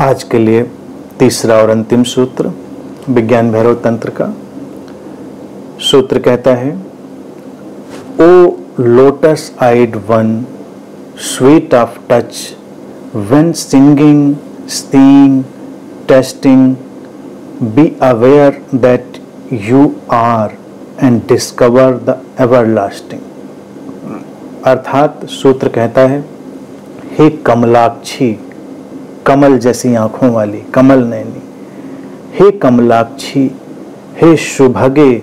आज के लिए तीसरा और अंतिम सूत्र विज्ञान भैरव तंत्र का। सूत्र कहता है, O lotus eyed one, sweet of touch, when singing, staying, tasting, be aware that you are and discover the everlasting. अर्थात सूत्र कहता है, हे कमलाक्षी, कमल जैसी आंखों वाली, कमल नैनी, हे कमलाक्षी, हे शुभगे,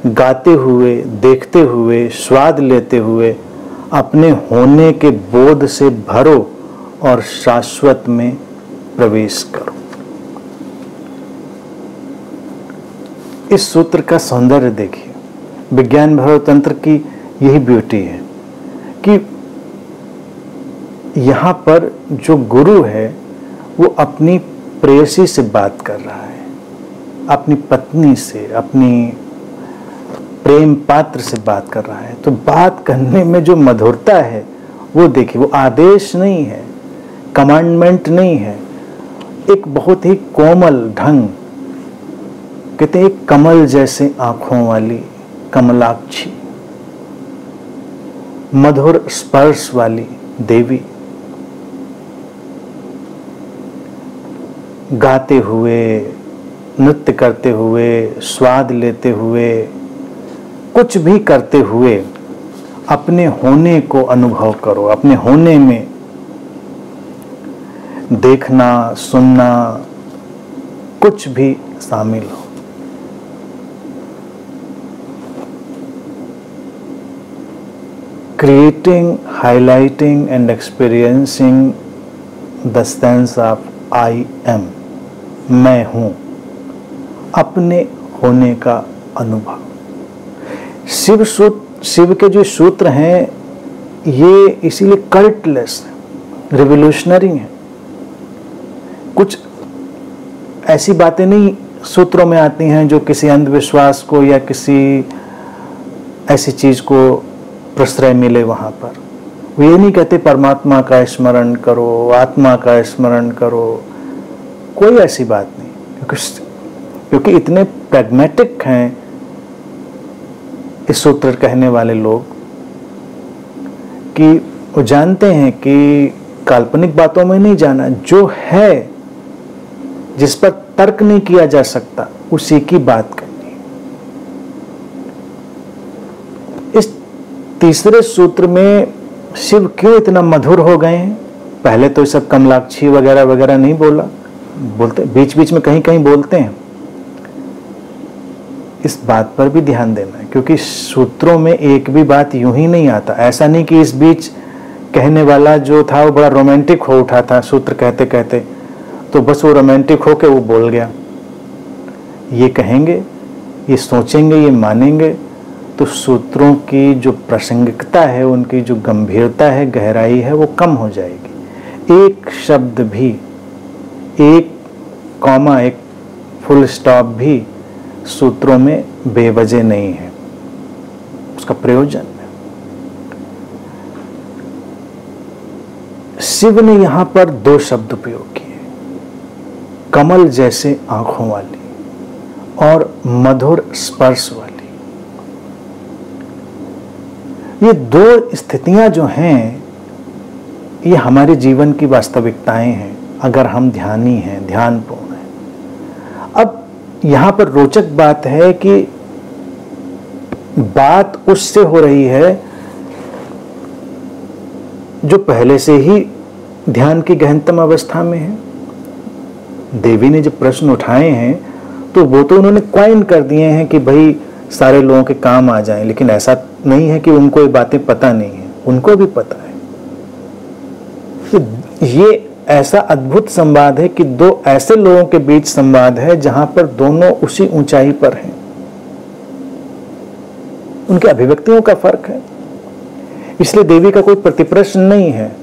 गाते हुए, देखते हुए, स्वाद लेते हुए अपने होने के बोध से भरो और शाश्वत में प्रवेश करो। इस सूत्र का सौंदर्य देखिए। विज्ञान भैरव तंत्र की यही ब्यूटी है कि यहाँ पर जो गुरु है वो अपनी प्रेयसी से बात कर रहा है, अपनी पत्नी से, अपनी प्रेम पात्र से बात कर रहा है। तो बात करने में जो मधुरता है वो देखिए, वो आदेश नहीं है, कमांडमेंट नहीं है, एक बहुत ही कोमल ढंग। कहते हैं एक कमल जैसे आंखों वाली कमलाक्षी, मधुर स्पर्श वाली देवी, गाते हुए, नृत्य करते हुए, स्वाद लेते हुए, कुछ भी करते हुए अपने होने को अनुभव करो। अपने होने में देखना, सुनना, कुछ भी शामिल हो। Creating, highlighting and experiencing the sense of I am, मैं हूं, अपने होने का अनुभव। शिव के जो सूत्र हैं ये इसीलिए कल्टलेस है, रिवोल्यूशनरी है। कुछ ऐसी बातें नहीं सूत्रों में आती हैं जो किसी अंधविश्वास को या किसी ऐसी चीज को प्रश्रय मिले। वहां पर वो ये नहीं कहते परमात्मा का स्मरण करो, आत्मा का स्मरण करो, कोई ऐसी बात नहीं। क्योंकि इतने प्रैग्मेटिक हैं इस सूत्र कहने वाले लोग कि वो जानते हैं कि काल्पनिक बातों में नहीं जाना, जो है जिस पर तर्क नहीं किया जा सकता उसी की बात करनी। इस तीसरे सूत्र में शिव क्यों इतना मधुर हो गए हैं? पहले तो सब कमलाक्षी वगैरह वगैरह नहीं बोलते, बीच बीच में कहीं कहीं बोलते हैं। इस बात पर भी ध्यान देना है, क्योंकि सूत्रों में एक भी बात यूं ही नहीं आता। ऐसा नहीं कि इस बीच कहने वाला जो था वो बड़ा रोमांटिक हो उठा था सूत्र कहते कहते, तो बस वो रोमांटिक हो के वो बोल गया। ये कहेंगे, ये सोचेंगे, ये मानेंगे तो सूत्रों की जो प्रासंगिकता है, उनकी जो गंभीरता है, गहराई है, वो कम हो जाएगी। एक शब्द भी, एक कॉमा, एक फुल स्टॉप भी सूत्रों में बेवजह नहीं है, उसका प्रयोजन है। शिव ने यहां पर दो शब्द उपयोग किए, कमल जैसे आंखों वाली और मधुर स्पर्श वाली। ये दो स्थितियां जो हैं ये हमारे जीवन की वास्तविकताएं हैं, अगर हम ध्यानी हैं, ध्यानपूर्ण हैं। अब यहां पर रोचक बात है कि बात उससे हो रही है जो पहले से ही ध्यान की गहनतम अवस्था में है। देवी ने जो प्रश्न उठाए हैं तो वो तो उन्होंने क्वाइन कर दिए हैं कि भाई सारे लोगों के काम आ जाएं, लेकिन ऐसा नहीं है कि उनको ये बातें पता नहीं है, उनको भी पता है। तो ये ऐसा अद्भुत संवाद है कि दो ऐसे लोगों के बीच संवाद है जहां पर दोनों उसी ऊंचाई पर हैं। उनके अभिव्यक्तियों का फर्क है, इसलिए देवी का कोई प्रतिप्रश्न नहीं है।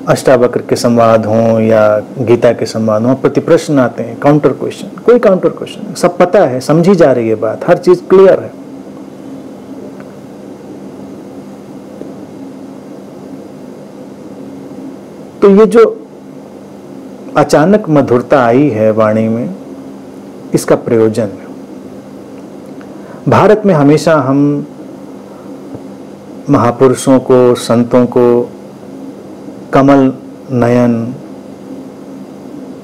अष्टावक्र के संवाद हों या गीता के संवाद हों, प्रतिप्रश्न आते हैं, काउंटर क्वेश्चन। कोई काउंटर क्वेश्चन, सब पता है, समझी जा रही है बात, हर चीज क्लियर है। तो तो ये जो अचानक मधुरता आई है वाणी में, इसका प्रयोजन है। भारत में हमेशा हम महापुरुषों को, संतों को कमल नयन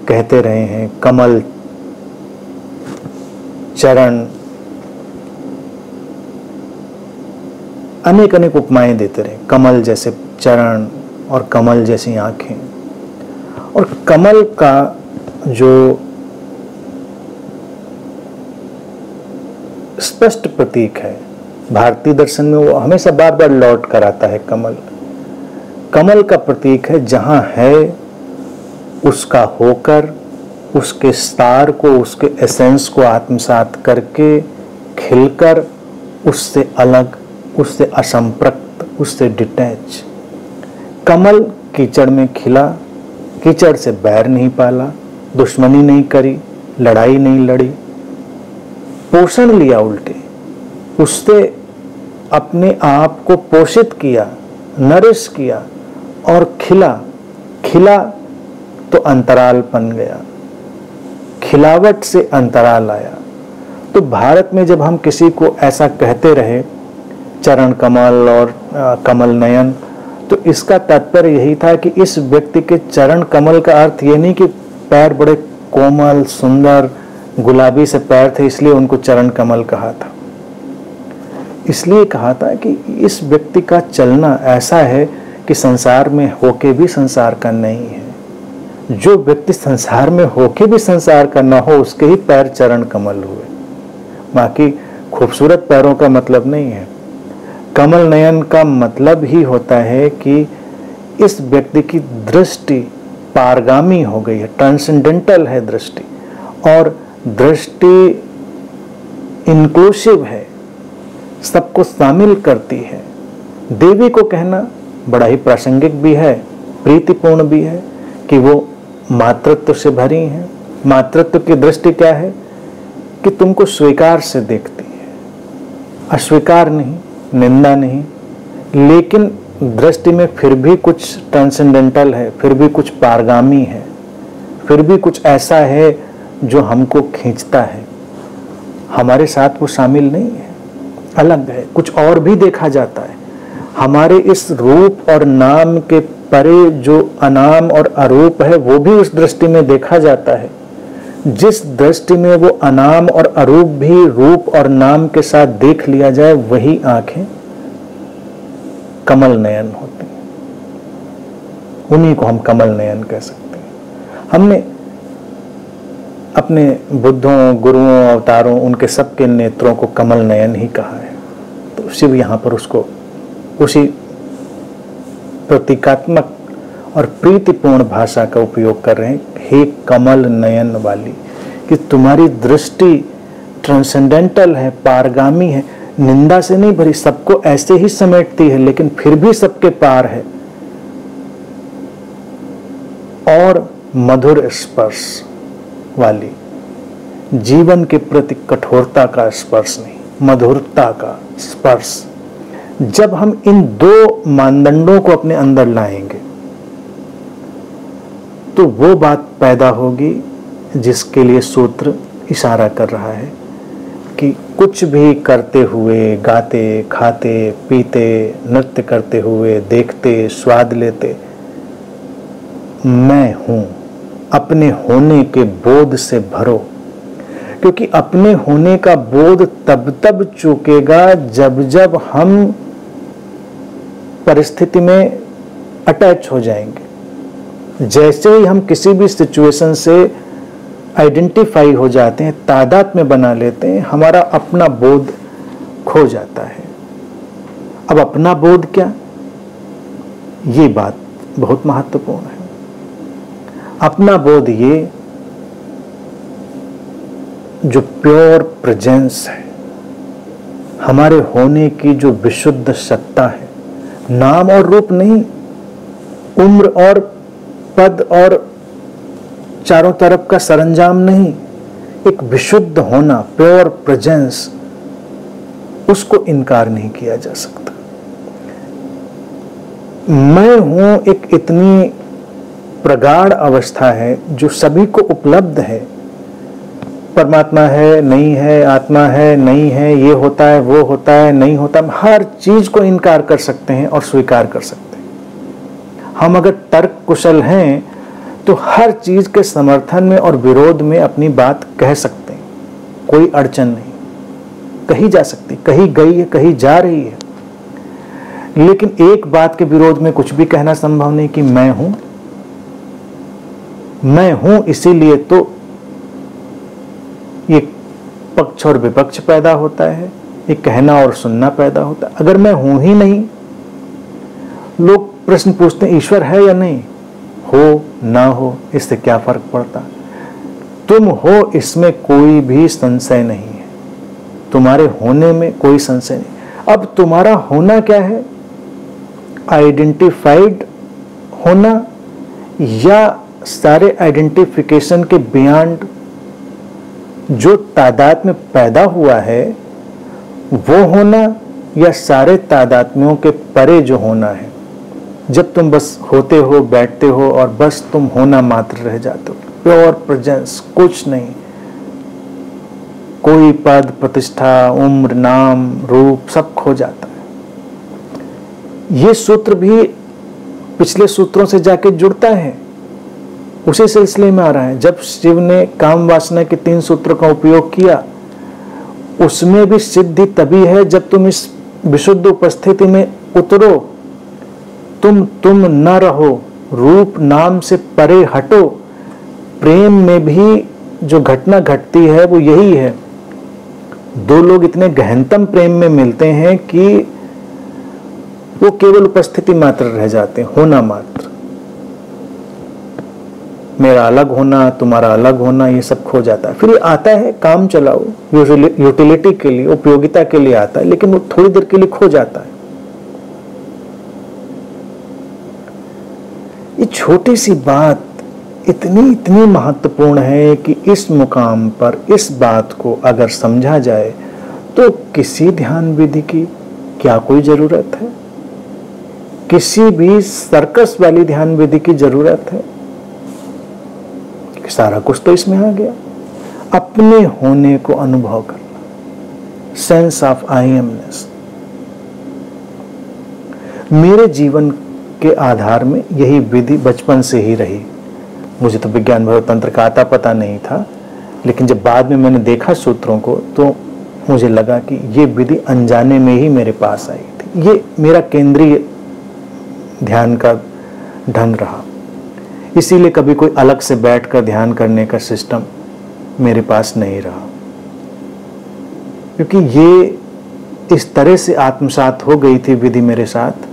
कहते रहे हैं, कमल चरण, अनेक अनेक उपमाएं देते रहे, कमल जैसे चरण और कमल जैसी आंखें। और कमल का जो स्पष्ट प्रतीक है भारतीय दर्शन में, वो हमेशा बार बार लौट कर आता है। कमल कमल का प्रतीक है, जहां है उसका होकर, उसके स्टार को, उसके एसेंस को आत्मसात करके, खिलकर, उससे अलग, उससे असंपृक्त, उससे डिटैच। कमल कीचड़ में खिला, कीचड़ से बैर नहीं पाला, दुश्मनी नहीं करी, लड़ाई नहीं लड़ी, पोषण लिया, उल्टे उससे अपने आप को पोषित किया, नरिश किया और खिला। खिला तो अंतराल बन गया, खिलावट से अंतराल आया। तो भारत में जब हम किसी को ऐसा कहते रहे, चरण कमल और कमल नयन, तो इसका तात्पर्य यही था कि इस व्यक्ति के चरण कमल का अर्थ ये नहीं कि पैर बड़े कोमल, सुंदर, गुलाबी से पैर थे इसलिए उनको चरण कमल कहा था। इसलिए कहा था कि इस व्यक्ति का चलना ऐसा है कि संसार में होके भी संसार का नहीं है। जो व्यक्ति संसार में होके भी संसार का ना हो, उसके ही पैर चरण कमल हुए। बाकी खूबसूरत पैरों का मतलब नहीं है। कमल नयन का मतलब ही होता है कि इस व्यक्ति की दृष्टि पारगामी हो गई है, ट्रांसेंडेंटल है दृष्टि, और दृष्टि इंक्लूसिव है, सबको शामिल करती है। देवी को कहना बड़ा ही प्रासंगिक भी है, प्रीतिपूर्ण भी है कि वो मातृत्व से भरी हैं। मातृत्व की दृष्टि क्या है कि तुमको स्वीकार से देखती है, अस्वीकार नहीं, निंदा नहीं, लेकिन दृष्टि में फिर भी कुछ ट्रांसेंडेंटल है, फिर भी कुछ पारगामी है, फिर भी कुछ ऐसा है जो हमको खींचता है। हमारे साथ वो शामिल नहीं है, अलग है, कुछ और भी देखा जाता है। हमारे इस रूप और नाम के परे जो अनाम और अरूप है, वो भी उस दृष्टि में देखा जाता है। जिस दृष्टि में वो अनाम और अरूप भी रूप और नाम के साथ देख लिया जाए, वही आंखें कमल नयन होती हैं। उन्हीं को हम कमल नयन कह सकते हैं। हमने अपने बुद्धों, गुरुओं, अवतारों, उनके सबके नेत्रों को कमल नयन ही कहा है। तो शिव यहाँ पर उसको उसी प्रतीकात्मक और प्रीतिपूर्ण भाषा का उपयोग कर रहे हैं, हे कमल नयन वाली, कि तुम्हारी दृष्टि ट्रांसेंडेंटल है, पारगामी है, निंदा से नहीं भरी, सबको ऐसे ही समेटती है लेकिन फिर भी सबके पार है, और मधुर स्पर्श वाली, जीवन के प्रति कठोरता का स्पर्श नहीं, मधुरता का स्पर्श। जब हम इन दो मानदंडों को अपने अंदर लाएंगे तो वो बात पैदा होगी जिसके लिए सूत्र इशारा कर रहा है कि कुछ भी करते हुए, गाते, खाते, पीते, नृत्य करते हुए, देखते, स्वाद लेते, मैं हूं, अपने होने के बोध से भरो। क्योंकि अपने होने का बोध तब तब चूकेगा जब जब हम परिस्थिति में अटैच हो जाएंगे। जैसे ही हम किसी भी सिचुएशन से आइडेंटिफाई हो जाते हैं, तादाद में बना लेते हैं, हमारा अपना बोध खो जाता है। अब अपना बोध क्या, ये बात बहुत महत्वपूर्ण है। अपना बोध ये जो प्योर प्रेजेंस है, हमारे होने की जो विशुद्ध सत्ता है, नाम और रूप नहीं, उम्र और पद और चारों तरफ का सरंजाम नहीं, एक विशुद्ध होना, प्योर प्रेजेंस, उसको इनकार नहीं किया जा सकता। मैं हूं एक इतनी प्रगाढ़ अवस्था है जो सभी को उपलब्ध है। परमात्मा है, नहीं है, आत्मा है, नहीं है, ये होता है, वो होता है, नहीं होता, हर चीज को इनकार कर सकते हैं और स्वीकार कर सकते हैं। हम अगर तर्क कुशल हैं तो हर चीज के समर्थन में और विरोध में अपनी बात कह सकते हैं, कोई अड़चन नहीं, कही जा सकती, कही गई है, कही जा रही है। लेकिन एक बात के विरोध में कुछ भी कहना संभव नहीं कि मैं हूं इसीलिए तो ये पक्ष और विपक्ष पैदा होता है, ये कहना और सुनना पैदा होता है। अगर मैं हूं ही नहीं, लोग प्रश्न पूछते हैं ईश्वर है या नहीं, हो ना हो इससे क्या फर्क पड़ता, तुम हो इसमें कोई भी संशय नहीं है, तुम्हारे होने में कोई संशय नहीं। अब तुम्हारा होना क्या है, आइडेंटिफाइड होना या सारे आइडेंटिफिकेशन के बियॉन्ड जो तादाद में पैदा हुआ है वो होना, या सारे तादात्म्यों के परे जो होना है, जब तुम बस होते हो, बैठते हो और बस तुम होना मात्र रह जाते हो, प्योर प्रेजेंस, कुछ नहीं, कोई पद प्रतिष्ठा, उम्र, नाम, रूप सब खो जाता है। ये सूत्र भी पिछले सूत्रों से जाके जुड़ता है, उसी सिलसिले में आ रहा है। जब शिव ने काम वासना के 3 सूत्रों का उपयोग किया, उसमें भी सिद्धि तभी है जब तुम इस विशुद्ध उपस्थिति में उतरो, तुम न रहो, रूप नाम से परे हटो। प्रेम में भी जो घटना घटती है वो यही है। 2 लोग इतने गहनतम प्रेम में मिलते हैं कि वो केवल उपस्थिति मात्र रह जाते हैं, होना मात्र। मेरा अलग होना, तुम्हारा अलग होना, ये सब खो जाता है। फिर ये आता है काम चलाओ, यूटिलिटी के लिए, उपयोगिता के लिए आता है, लेकिन वो थोड़ी देर के लिए खो जाता है। ये छोटी सी बात इतनी महत्वपूर्ण है कि इस मुकाम पर इस बात को अगर समझा जाए तो किसी ध्यान विधि की क्या कोई जरूरत है, किसी भी सर्कस वाली ध्यान विधि की जरूरत है। सारा कुछ तो इसमें आ गया। अपने होने को अनुभव करना, सेंस ऑफ आई एमनेस। मेरे जीवन के आधार में यही विधि बचपन से ही रही। मुझे तो विज्ञान भैरव तंत्र का आता पता नहीं था, लेकिन जब बाद में मैंने देखा सूत्रों को तो मुझे लगा कि ये विधि अनजाने में ही मेरे पास आई थी। ये मेरा केंद्रीय ध्यान का ढंग रहा, इसीलिए कभी कोई अलग से बैठकर ध्यान करने का सिस्टम मेरे पास नहीं रहा, क्योंकि ये इस तरह से आत्मसात हो गई थी विधि मेरे साथ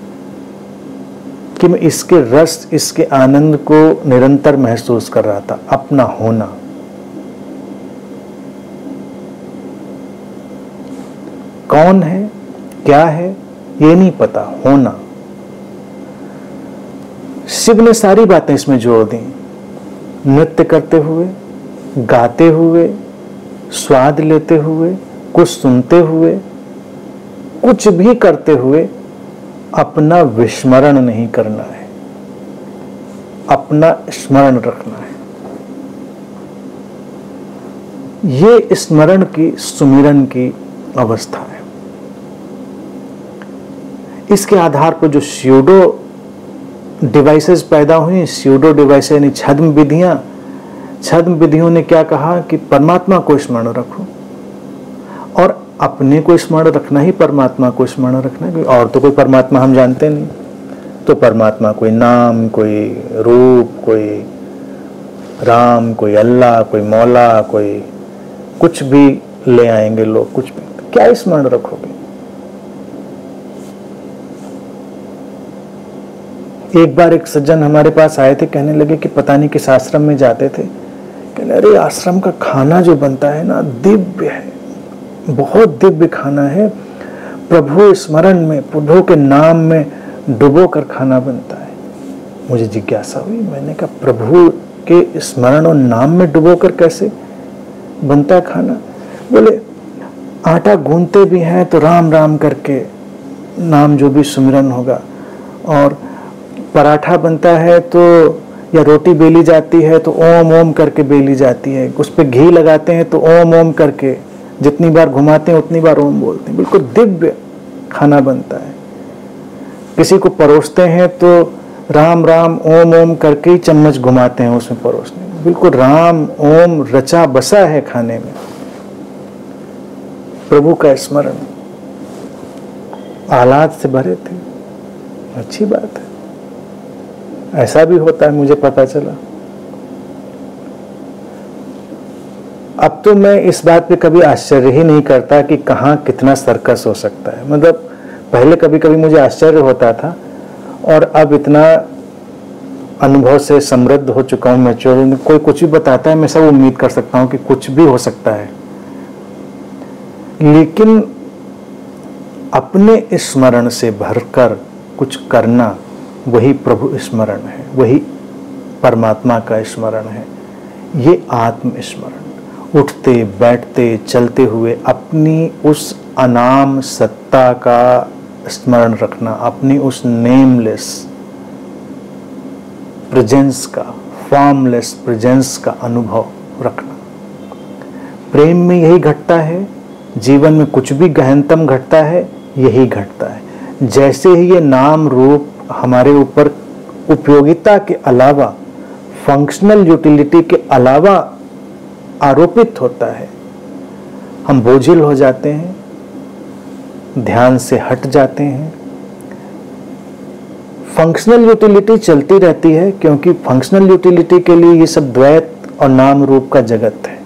कि मैं इसके रस, इसके आनंद को निरंतर महसूस कर रहा था। अपना होना, कौन है, क्या है, ये नहीं पता, होना। शिव ने सारी बातें इसमें जोड़ दी। नृत्य करते हुए, गाते हुए, स्वाद लेते हुए, कुछ सुनते हुए, कुछ भी करते हुए अपना विस्मरण नहीं करना है, अपना स्मरण रखना है। ये स्मरण की, सुमिरन की अवस्था है। इसके आधार पर जो स्यूडो डिवाइसेस पैदा हुई, स्यूडो डिवाइसेस यानी छद्म विधियां, छद्म विधियों ने क्या कहा कि परमात्मा को स्मरण रखो, और अपने को स्मरण रखना ही परमात्मा को स्मरण रखना है, और तो कोई परमात्मा हम जानते नहीं। तो परमात्मा कोई नाम, कोई रूप, कोई राम, कोई अल्लाह, कोई मौला, कोई कुछ भी ले आएंगे लोग, कुछ भी। क्या स्मरण रखोगे? एक बार एक सज्जन हमारे पास आए थे, कहने लगे कि पता नहीं किस आश्रम में जाते थे, कहने अरे आश्रम का खाना जो बनता है ना, दिव्य है, बहुत दिव्य खाना है, प्रभु स्मरण में, प्रभु के नाम में डुबो कर खाना बनता है। मुझे जिज्ञासा हुई, मैंने कहा प्रभु के स्मरण और नाम में डुबो कर कैसे बनता है खाना? बोले आटा गूंथते भी हैं तो राम राम करके नाम जो भी सुमिरन होगा, और पराठा बनता है तो या रोटी बेली जाती है तो ओम ओम करके बेली जाती है, उस पर घी लगाते हैं तो ओम ओम करके, जितनी बार घुमाते हैं उतनी बार ओम बोलते हैं, बिल्कुल दिव्य खाना बनता है। किसी को परोसते हैं तो राम राम ओम ओम करके ही चम्मच घुमाते हैं उसमें परोसने में, बिल्कुल राम ओम रचा बसा है खाने में, प्रभु का स्मरण, आह्लाद से भरे थे। अच्छी बात है, ऐसा भी होता है, मुझे पता चला। अब तो मैं इस बात पे कभी आश्चर्य ही नहीं करता कि कहाँ कितना सर्कस हो सकता है। मतलब पहले कभी कभी मुझे आश्चर्य होता था, और अब इतना अनुभव से समृद्ध हो चुका हूँ, मैच्योर, कोई कुछ भी बताता है मैं सब उम्मीद कर सकता हूँ कि कुछ भी हो सकता है। लेकिन अपने स्मरण से भरकर कुछ करना, वही प्रभु स्मरण है, वही परमात्मा का स्मरण है। ये आत्म स्मरण, उठते बैठते चलते हुए अपनी उस अनाम सत्ता का स्मरण रखना, अपनी उस नेमलेस प्रेजेंस का, फॉर्मलेस प्रेजेंस का अनुभव रखना। प्रेम में यही घटता है, जीवन में कुछ भी गहनतम घटता है यही घटता है। जैसे ही ये नाम रूप हमारे ऊपर उपयोगिता के अलावा, फंक्शनल यूटिलिटी के अलावा आरोपित होता है, हम बोझिल हो जाते हैं, ध्यान से हट जाते हैं। फंक्शनल यूटिलिटी चलती रहती है, क्योंकि फंक्शनल यूटिलिटी के लिए ये सब द्वैत और नाम रूप का जगत है।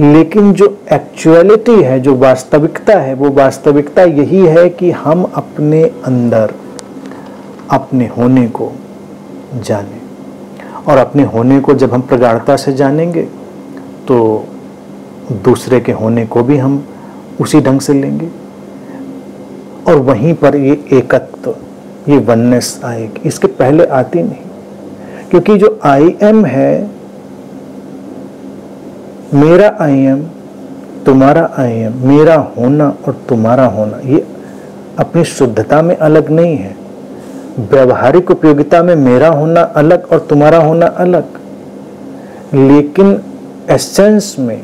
लेकिन जो एक्चुअलिटी है, जो वास्तविकता है, वो वास्तविकता यही है कि हम अपने अंदर अपने होने को जाने, और अपने होने को जब हम प्रगाढ़ता से जानेंगे तो दूसरे के होने को भी हम उसी ढंग से लेंगे, और वहीं पर ये एकत्व, ये वननेस आएगी। इसके पहले आती नहीं, क्योंकि जो आई एम है, मेरा आई एम, तुम्हारा आई एम, मेरा होना और तुम्हारा होना, ये अपनी शुद्धता में अलग नहीं है। व्यवहारिक उपयोगिता में मेरा होना अलग और तुम्हारा होना अलग, लेकिन एसेंस में,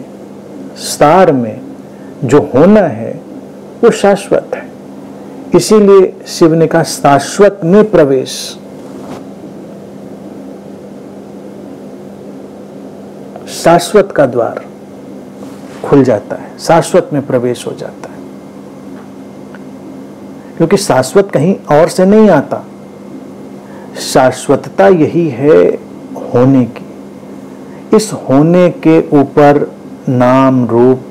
सार में जो होना है वो शाश्वत है। इसीलिए शिव ने कहा शाश्वत में प्रवेश। शाश्वत का द्वार खुल जाता है, शाश्वत में प्रवेश हो जाता है, क्योंकि शाश्वत कहीं और से नहीं आता। शाश्वतता यही है होने की। इस होने के ऊपर नाम रूप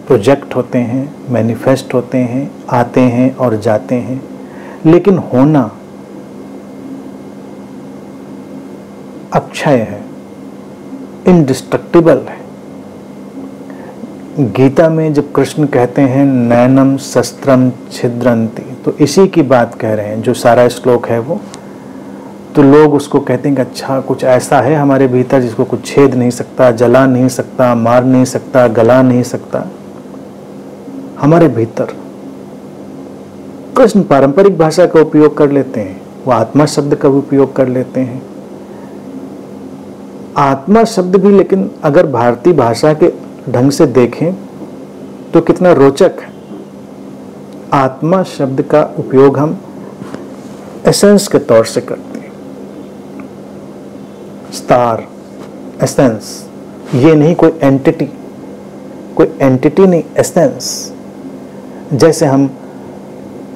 प्रोजेक्ट होते हैं, मैनिफेस्ट होते हैं, आते हैं और जाते हैं, लेकिन होना अक्षय है, इंडिस्ट्रक्टिबल है। गीता में जब कृष्ण कहते हैं नैनम शस्त्रम छिद्रंती, तो इसी की बात कह रहे हैं, जो सारा श्लोक है वो। तो लोग उसको कहते हैं कि अच्छा कुछ ऐसा है हमारे भीतर जिसको कुछ छेद नहीं सकता, जला नहीं सकता, मार नहीं सकता, गला नहीं सकता। हमारे भीतर कृष्ण पारंपरिक भाषा का उपयोग कर लेते हैं, वो आत्मा शब्द का भी उपयोग कर लेते हैं। आत्मा शब्द भी, लेकिन अगर भारतीय भाषा के ढंग से देखें तो कितना रोचक है। आत्मा शब्द का उपयोग हम एसेंस के तौर से करते हैं। स्टार, एसेंस, ये नहीं कोई एंटिटी, कोई एंटिटी नहीं, एसेंस। जैसे हम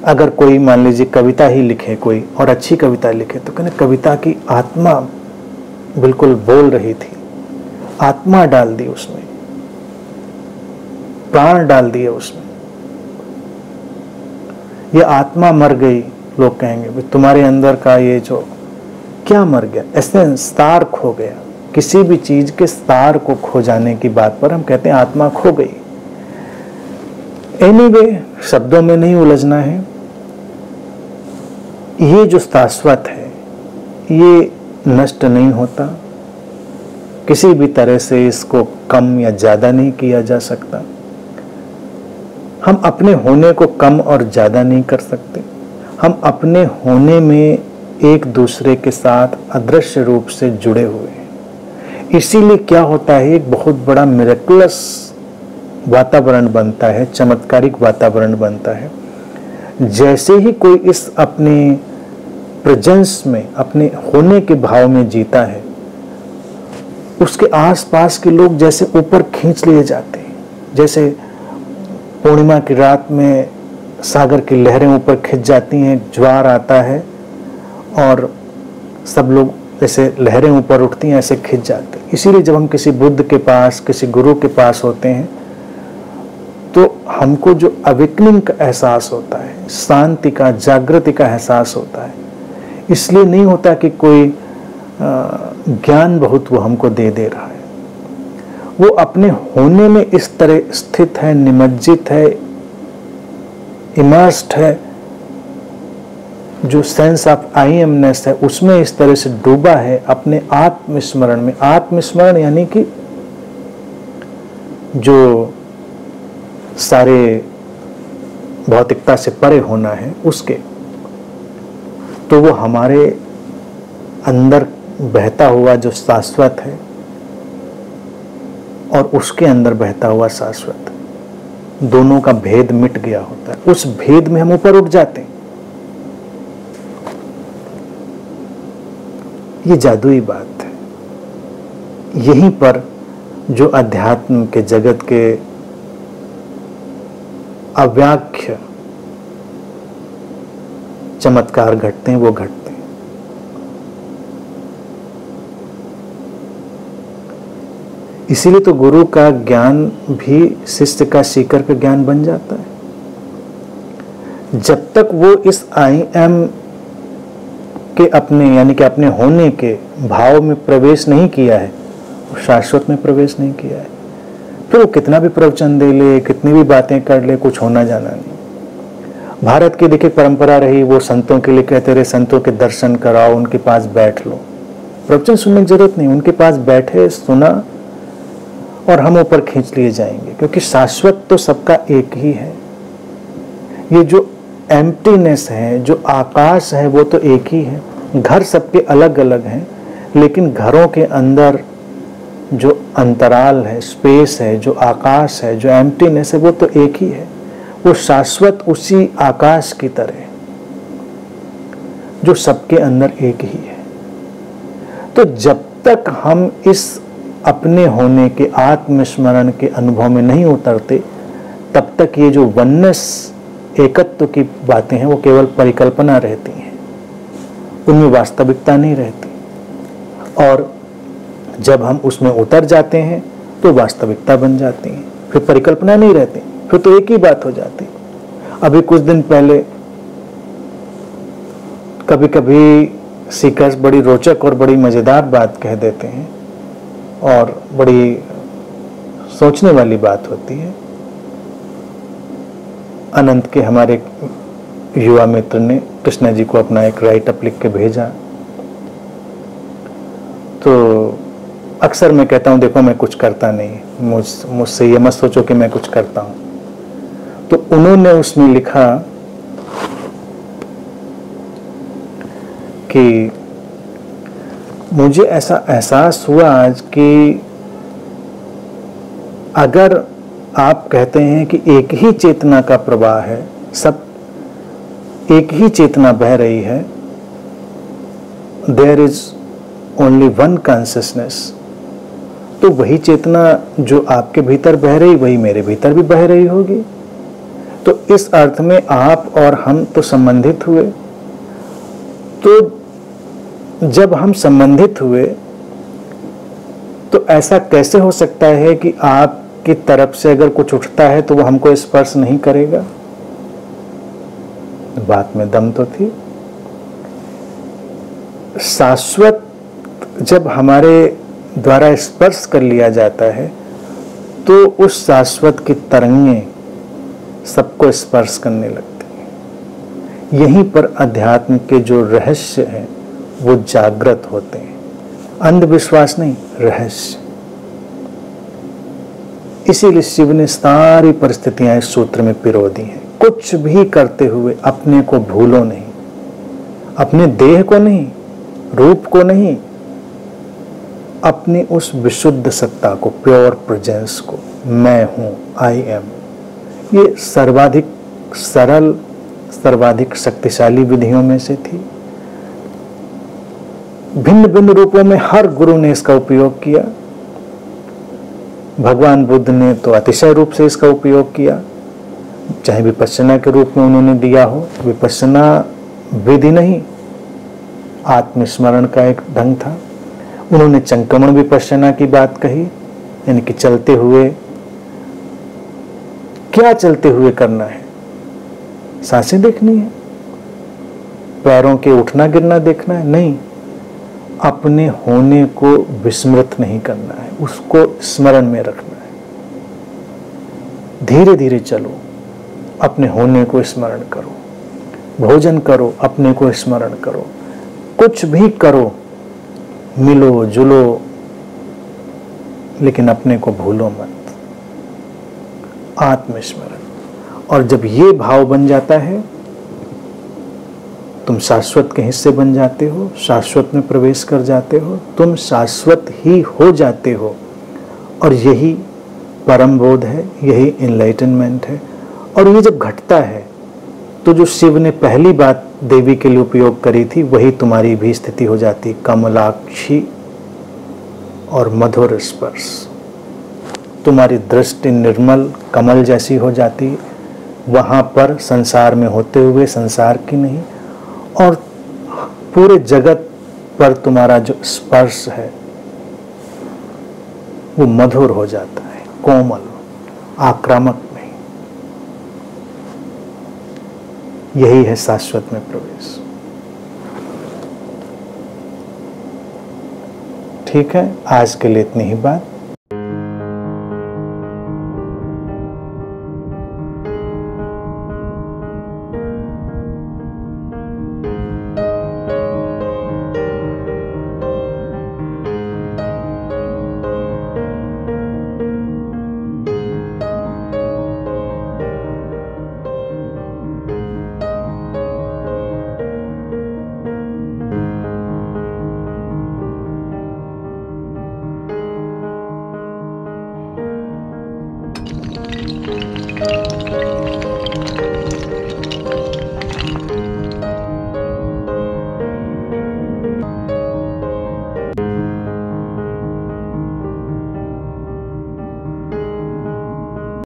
अगर कोई मान लीजिए कविता ही लिखे कोई, और अच्छी कविता लिखे, तो कहने कविता की आत्मा बिल्कुल बोल रही थी, आत्मा डाल दी उसमें, प्राण डाल दिए उसमें। ये आत्मा मर गई, लोग कहेंगे तुम्हारे अंदर का ये जो क्या मर गया, एसेंस, सार खो गया। किसी भी चीज के सार को खो जाने की बात पर हम कहते हैं आत्मा खो गई। एनीवे, शब्दों में नहीं उलझना है। ये जो शाश्वत है ये नष्ट नहीं होता, किसी भी तरह से इसको कम या ज्यादा नहीं किया जा सकता। हम अपने होने को कम और ज्यादा नहीं कर सकते। हम अपने होने में एक दूसरे के साथ अदृश्य रूप से जुड़े हुए हैं। इसीलिए क्या होता है, एक बहुत बड़ा मिरेकुलस वातावरण बनता है, चमत्कारिक वातावरण बनता है। जैसे ही कोई इस अपने प्रेजेंस में, अपने होने के भाव में जीता है, उसके आसपास के लोग जैसे ऊपर खींच लिए जाते हैं। जैसे पूर्णिमा की रात में सागर की लहरें ऊपर खिंच जाती हैं, ज्वार आता है और सब लोग जैसे लहरें ऊपर उठती हैं ऐसे खिंच जाते हैं। इसीलिए जब हम किसी बुद्ध के पास, किसी गुरु के पास होते हैं तो हमको जो अवेकनिंग का एहसास होता है, शांति का, जागृति का एहसास होता है। इसलिए नहीं होता कि कोई ज्ञान बहुत वो हमको दे रहा है, वो अपने होने में इस तरह स्थित है, निमज्जित है, इमर्स्ड है, जो सेंस ऑफ आई एमनेस है उसमें इस तरह से डूबा है अपने आत्मस्मरण में। आत्मस्मरण यानी कि जो सारे भौतिकता से परे होना है उसके, तो वो हमारे अंदर बहता हुआ जो शाश्वत है और उसके अंदर बहता हुआ शाश्वत, दोनों का भेद मिट गया होता है। उस भेद में हम ऊपर उठ जाते हैं। ये जादुई बात है। यहीं पर जो अध्यात्म के जगत के अव्याख्य चमत्कार घटते हैं, वो घटते हैं। इसीलिए तो गुरु का ज्ञान भी शिष्य का सीकर का ज्ञान बन जाता है। जब तक वो इस आई एम के अपने यानी कि अपने होने के भाव में प्रवेश नहीं किया है, शाश्वत में प्रवेश नहीं किया है, फिर वो कितना भी प्रवचन दे ले, कितनी भी बातें कर ले, कुछ होना जाना नहीं। भारत की देखिए परंपरा रही, वो संतों के लिए कहते रहे संतों के दर्शन कराओ, उनके पास बैठ लो। प्रवचन सुनने की जरूरत नहीं, उनके पास बैठे, सुना और हम ऊपर खींच लिए जाएंगे, क्योंकि शाश्वत तो सबका एक ही है। ये जो एम्प्टीनेस है, जो आकाश है, वो तो एक ही है। घर सबके अलग अलग हैं, लेकिन घरों के अंदर जो अंतराल है, स्पेस है, जो आकाश है, जो एम्प्टीनेस है, वो तो एक ही है। वो शाश्वत उसी आकाश की तरह जो सबके अंदर एक ही है। तो जब तक हम इस अपने होने के आत्मस्मरण के अनुभव में नहीं उतरते, तब तक ये जो वननेस, एकत्व की बातें हैं वो केवल परिकल्पना रहती हैं, उनमें वास्तविकता नहीं रहती। और जब हम उसमें उतर जाते हैं तो वास्तविकता बन जाती है, फिर परिकल्पना नहीं रहती, फिर तो एक ही बात हो जाती। अभी कुछ दिन पहले कभी कभी सीकर्स बड़ी रोचक और बड़ी मजेदार बात कह देते हैं और बड़ी सोचने वाली बात होती है। अनंत के हमारे युवा मित्र ने कृष्णा जी को अपना एक राइट अप लिख के भेजा, तो अक्सर मैं कहता हूँ देखो मैं कुछ करता नहीं, मुझसे ये मत सोचो कि मैं कुछ करता हूँ। तो उन्होंने उसमें लिखा कि मुझे ऐसा एहसास हुआ आज कि अगर आप कहते हैं कि एक ही चेतना का प्रवाह है, सब एक ही चेतना बह रही है, there is only one consciousness, तो वही चेतना जो आपके भीतर बह रही वही मेरे भीतर भी बह रही होगी। तो इस अर्थ में आप और हम तो संबंधित हुए। तो जब हम संबंधित हुए तो ऐसा कैसे हो सकता है कि आपकी तरफ से अगर कुछ उठता है तो वो हमको स्पर्श नहीं करेगा? बात में दम तो थी। शाश्वत जब हमारे द्वारा स्पर्श कर लिया जाता है तो उस शाश्वत की तरंगें सबको स्पर्श करने लगती हैं। यहीं पर अध्यात्म के जो रहस्य हैं वो जागृत होते हैं, अंधविश्वास नहीं, रहस्य। इसीलिए शिव ने सारी परिस्थितियां इस सूत्र में पिरो दी हैं। कुछ भी करते हुए अपने को भूलो नहीं, अपने देह को नहीं, रूप को नहीं, अपनी उस विशुद्ध सत्ता को, प्योर प्रेजेंस को, मैं हूं, आई एम। ये सर्वाधिक सरल, सर्वाधिक शक्तिशाली विधियों में से थी। भिन्न भिन्न रूपों में हर गुरु ने इसका उपयोग किया। भगवान बुद्ध ने तो अतिशय रूप से इसका उपयोग किया, चाहे विपश्यना के रूप में उन्होंने दिया हो। विपश्यना विधि नहीं, आत्मस्मरण का एक ढंग था। उन्होंने चंक्रमण विपश्यना की बात कही, यानी कि चलते हुए, क्या चलते हुए करना है? सांसें देखनी है, पैरों के उठना गिरना देखना है? नहीं, अपने होने को विस्मृत नहीं करना है, उसको स्मरण में रखना है। धीरे धीरे चलो, अपने होने को स्मरण करो, भोजन करो, अपने को स्मरण करो, कुछ भी करो, मिलो जुलो, लेकिन अपने को भूलो मत। आत्मस्मरण। और जब ये भाव बन जाता है, तुम शाश्वत के हिस्से बन जाते हो, शाश्वत में प्रवेश कर जाते हो, तुम शाश्वत ही हो जाते हो। और यही परम बोध है, यही एनलाइटनमेंट है। और ये जब घटता है तो जो शिव ने पहली बात देवी के लिए उपयोग करी थी, वही तुम्हारी भी स्थिति हो जाती, कमलाक्षी और मधुर स्पर्श। तुम्हारी दृष्टि निर्मल कमल जैसी हो जाती, वहां पर संसार में होते हुए संसार की नहीं, और पूरे जगत पर तुम्हारा जो स्पर्श है वो मधुर हो जाता है, कोमल, आक्रामक नहीं। यही है शाश्वत में प्रवेश। ठीक है, आज के लिए इतनी ही बात।